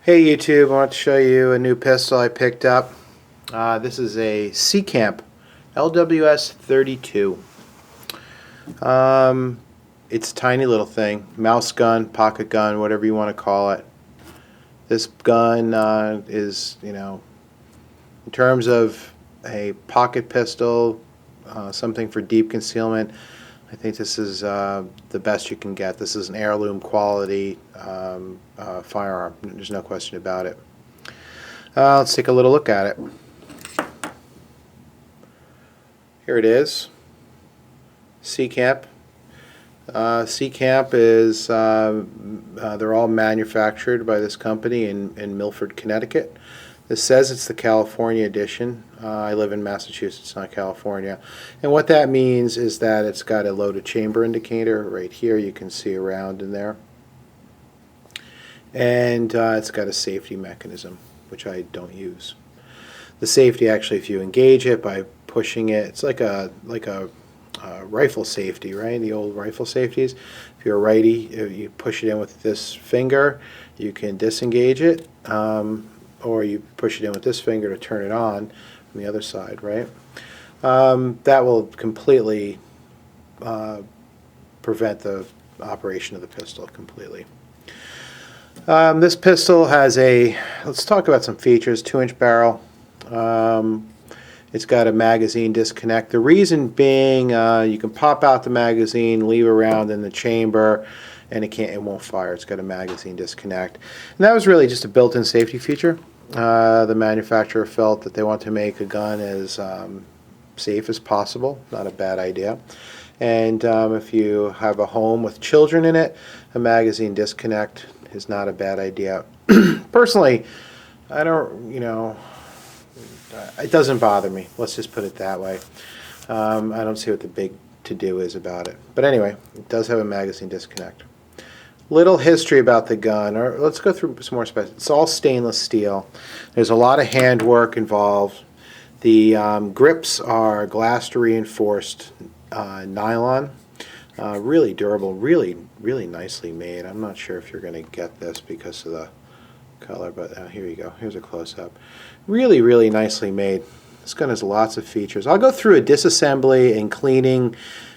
Hey YouTube, I want to show you a new pistol I picked up. This is a Seecamp LWS 32. It's a tiny little thing, mouse gun, pocket gun, whatever you want to call it. This gun is, in terms of a pocket pistol, something for deep concealment, I think this is the best you can get. This is an heirloom quality firearm. There's no question about it. Let's take a little look at it. Here it is. Seecamp. Seecamp is, they're all manufactured by this company in Milford, Connecticut. This says it's the California edition. I live in Massachusetts, not California. And what that means is that it's got a loaded chamber indicator right here. You can see around in there. And it's got a safety mechanism, which I don't use. The safety, actually, if you engage it by pushing it, it's like a rifle safety, right? The old rifle safeties. If you're a righty, if you push it in with this finger, you can disengage it. Or you push it in with this finger to turn it on the other side, right? That will completely prevent the operation of the pistol completely. This pistol has let's talk about some features. 2-inch barrel. It's got a magazine disconnect. The reason being, you can pop out the magazine, leave it around in the chamber, and it won't fire. It's got a magazine disconnect. And that was really just a built-in safety feature. The manufacturer felt that they want to make a gun as safe as possible. Not a bad idea. And if you have a home with children in it, a magazine disconnect is not a bad idea. Personally, I don't, it doesn't bother me. Let's just put it that way. I don't see what the big to-do is about it. But anyway, it does have a magazine disconnect. Little history about the gun, or let's go through some more special. It's all stainless steel. There's a lot of handwork involved. The grips are glass reinforced nylon. Really durable, really nicely made. I'm not sure if you're going to get this because of the color, but here you go. Here's a close-up. Really nicely made. This gun has lots of features. I'll go through a disassembly and cleaning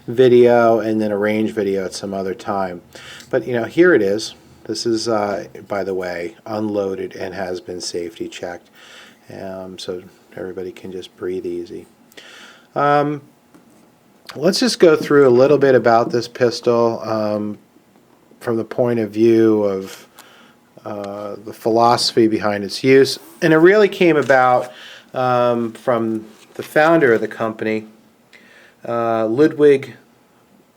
video and then a range video at some other time. But here it is. This is, by the way, unloaded and has been safety checked, so everybody can just breathe easy. Let's just go through a little bit about this pistol from the point of view of the philosophy behind its use. And it really came about from the founder of the company, Ludwig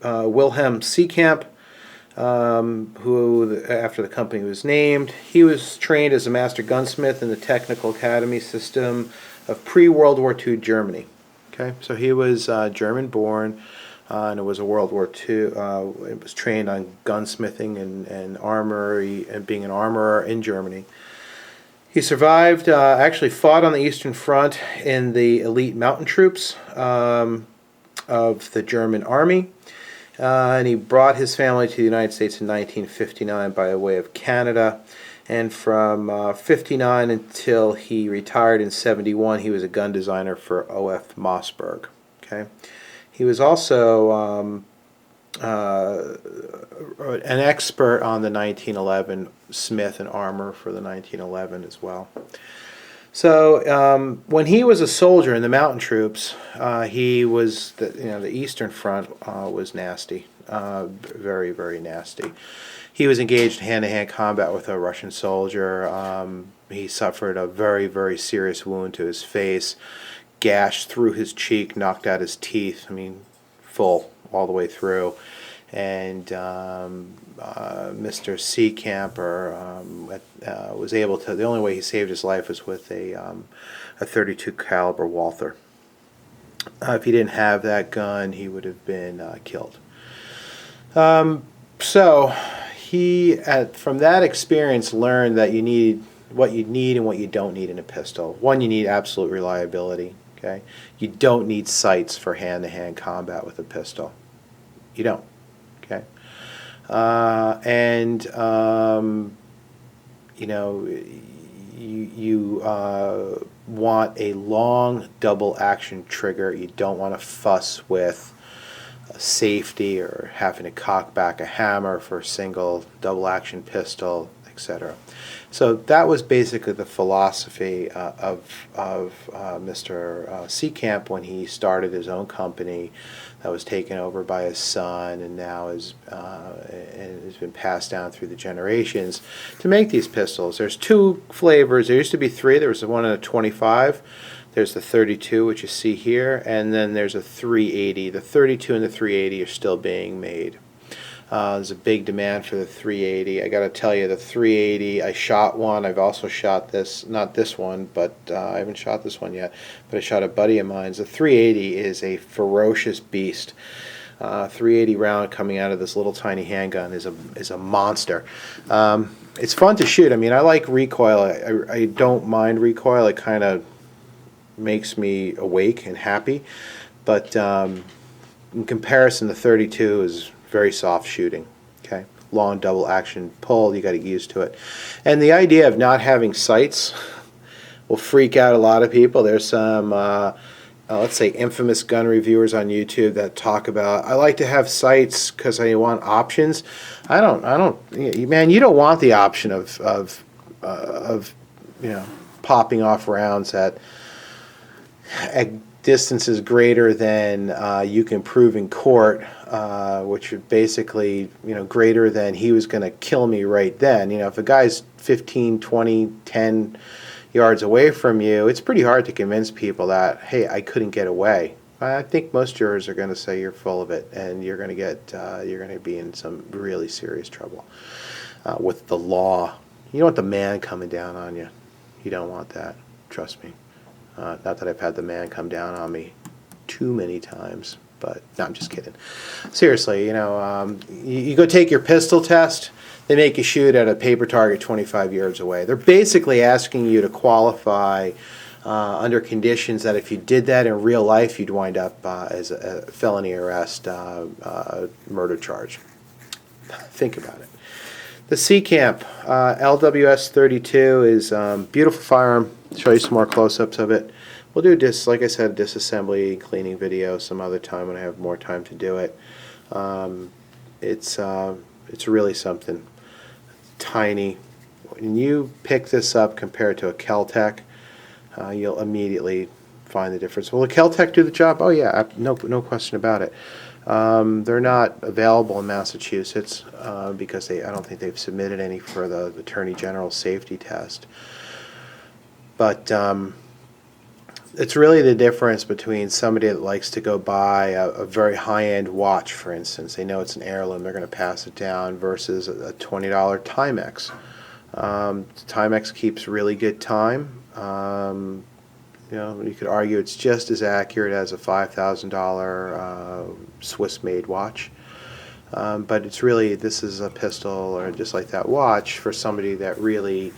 Wilhelm Seecamp, who, after the company was named, he was trained as a master gunsmith in the Technical Academy system of pre-World War II Germany. Okay, so he was German-born, and it was a World War II. It was trained on gunsmithing and armory and being an armorer in Germany. He survived, actually fought on the Eastern Front in the elite mountain troops of the German Army. And he brought his family to the United States in 1959 by way of Canada. And from 59 until he retired in 71, he was a gun designer for O.F. Mossberg. Okay, he was also an expert on the 1911 Smith and armor for the 1911 as well. So when he was a soldier in the mountain troops, he was the Eastern Front was nasty, very nasty. He was engaged in hand-to-hand combat with a Russian soldier. He suffered a very serious wound to his face, gashed through his cheek, knocked out his teeth. I mean, full all the way through. And Mr. Seecamp was able to. The only way he saved his life was with a 32 caliber Walther. If he didn't have that gun, he would have been killed. So he, from that experience, learned that you need what you need and what you don't need in a pistol. One, you need absolute reliability. Okay, you don't need sights for hand-to-hand combat with a pistol. You don't. Okay. you know, you want a long double action trigger. You don't want to fuss with safety or having to cock back a hammer for a single double action pistol, etc. So that was basically the philosophy of Mr. Seecamp when he started his own company that was taken over by his son and now has been passed down through the generations to make these pistols. There's two flavors. There used to be three. There was the one in a 25. There's the 32, which you see here, and then there's a 380. The 32 and the 380 are still being made. There's a big demand for the 380. I got to tell you, the 380, I shot one. I've also shot this, not this one, but I haven't shot this one yet, but I shot a buddy of mine's. The 380 is a ferocious beast. 380 round coming out of this little tiny handgun is a monster. It's fun to shoot. I mean, I like recoil. I don't mind recoil. It kind of makes me awake and happy, but in comparison, the 32 is very soft shooting. Okay, long double action pull. You got to get used to it, and the idea of not having sights will freak out a lot of people. There's some let's say infamous gun reviewers on YouTube that talk about, I like to have sights because I want options. I don't, man, you don't want the option of popping off rounds at distances greater than you can prove in court, which are basically, greater than he was going to kill me right then. If a guy's 15, 20, 10 yards away from you, it's pretty hard to convince people that, hey, I couldn't get away. I think most jurors are going to say you're full of it, and you're going to be in some really serious trouble with the law. You don't want the man coming down on you. You don't want that. Trust me. Not that I've had the man come down on me too many times, but no, I'm just kidding. Seriously, you go take your pistol test, they make you shoot at a paper target 25 yards away. They're basically asking you to qualify under conditions that if you did that in real life, you'd wind up as a felony arrest, murder charge. Think about it. The Seecamp LWS 32 is beautiful firearm. I'll show you some more close-ups of it. We'll do this, like I said, disassembly cleaning video some other time when I have more time to do it. It's really something. Tiny. When you pick this up compared to a Kel-Tec, you'll immediately find the difference. Will a Kel-Tec do the job? Oh yeah, no question about it. They're not available in Massachusetts because I don't think they've submitted any for the Attorney General's safety test. But it's really the difference between somebody that likes to go buy a very high-end watch, for instance. They know it's an heirloom, they're going to pass it down, versus a $20 Timex. Timex keeps really good time. You could argue it's just as accurate as a $5,000 Swiss-made watch. But it's really, this is a pistol, or just like that watch, for somebody that really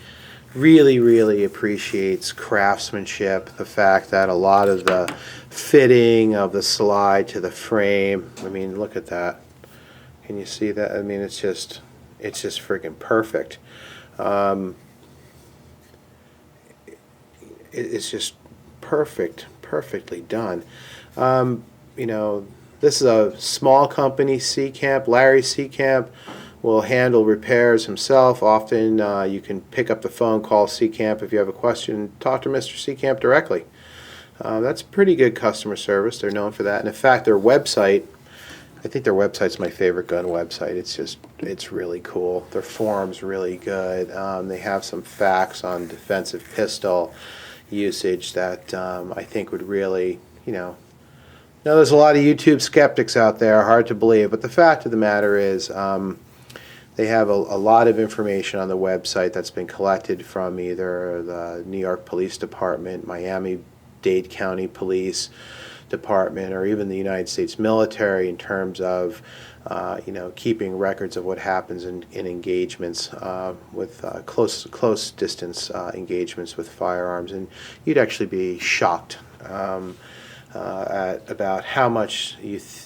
appreciates craftsmanship, the fact that a lot of the fitting of the slide to the frame, I mean, look at that. Can you see that? I mean, it's just freaking perfect. It's just perfectly done. This is a small company, Seecamp. Larry Seecamp will handle repairs himself. Often you can pick up the phone, call Seecamp if you have a question, talk to Mr. Seecamp directly. That's pretty good customer service. They're known for that. And in fact, their website, I think their website's my favorite gun website. It's really cool. Their forum's really good. They have some facts on defensive pistol usage that I think would really, now there's a lot of YouTube skeptics out there, hard to believe, but the fact of the matter is they have a lot of information on the website that's been collected from either the New York Police Department, Miami-Dade County Police Department, or even the United States military, in terms of keeping records of what happens in engagements with close distance engagements with firearms. And you'd actually be shocked at about how much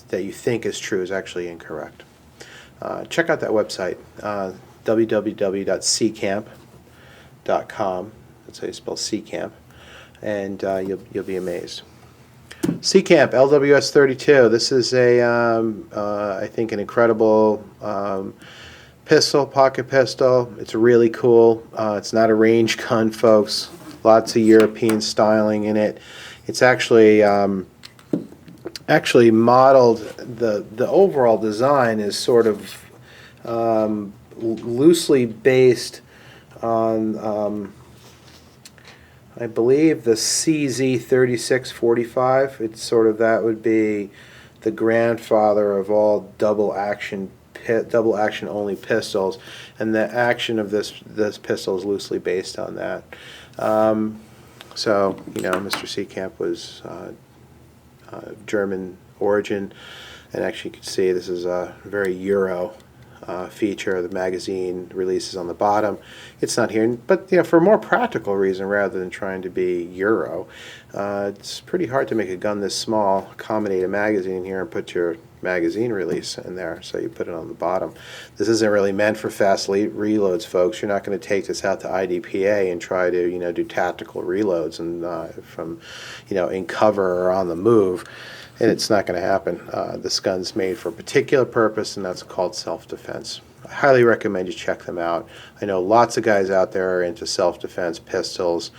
that you think is true is actually incorrect. Check out that website, www.seecamp, That's how you spell Seecamp, and you'll be amazed. Seecamp LWS 32. This is I think an incredible pistol, pocket pistol. It's really cool. It's not a range gun, folks. Lots of European styling in it. It's actually modeled. The overall design is sort of loosely based on I believe the CZ 3645. It's sort of, that would be the grandfather of all double action only pistols, and the action of this pistol is loosely based on that. So Mr. Seecamp was German origin, and actually you can see this is a very Euro feature. The magazine releases on the bottom. It's not here, but for a more practical reason, rather than trying to be Euro, it's pretty hard to make a gun this small, accommodate a magazine here, and put your magazine release in there, so you put it on the bottom. This isn't really meant for fast reloads, folks. You're not going to take this out to IDPA and try to do tactical reloads and from in cover or on the move. And it's not going to happen. This gun's made for a particular purpose, and that's called self-defense. I highly recommend you check them out. I know lots of guys out there are into self-defense pistols.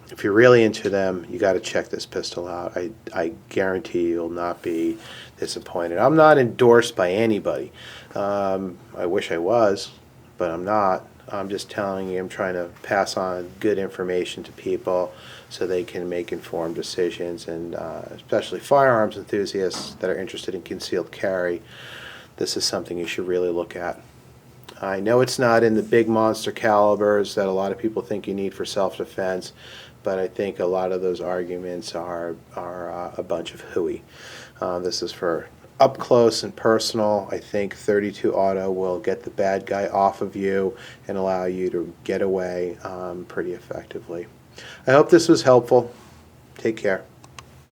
If you're really into them, you got to check this pistol out. I guarantee you'll not be disappointed. I'm not endorsed by anybody. I wish I was, but I'm not. I'm just telling you, I'm trying to pass on good information to people so they can make informed decisions, and especially firearms enthusiasts that are interested in concealed carry. This is something you should really look at. I know it's not in the big monster calibers that a lot of people think you need for self-defense, but I think a lot of those arguments are a bunch of hooey. This is for up close and personal. I think 32 auto will get the bad guy off of you and allow you to get away pretty effectively. I hope this was helpful. Take care.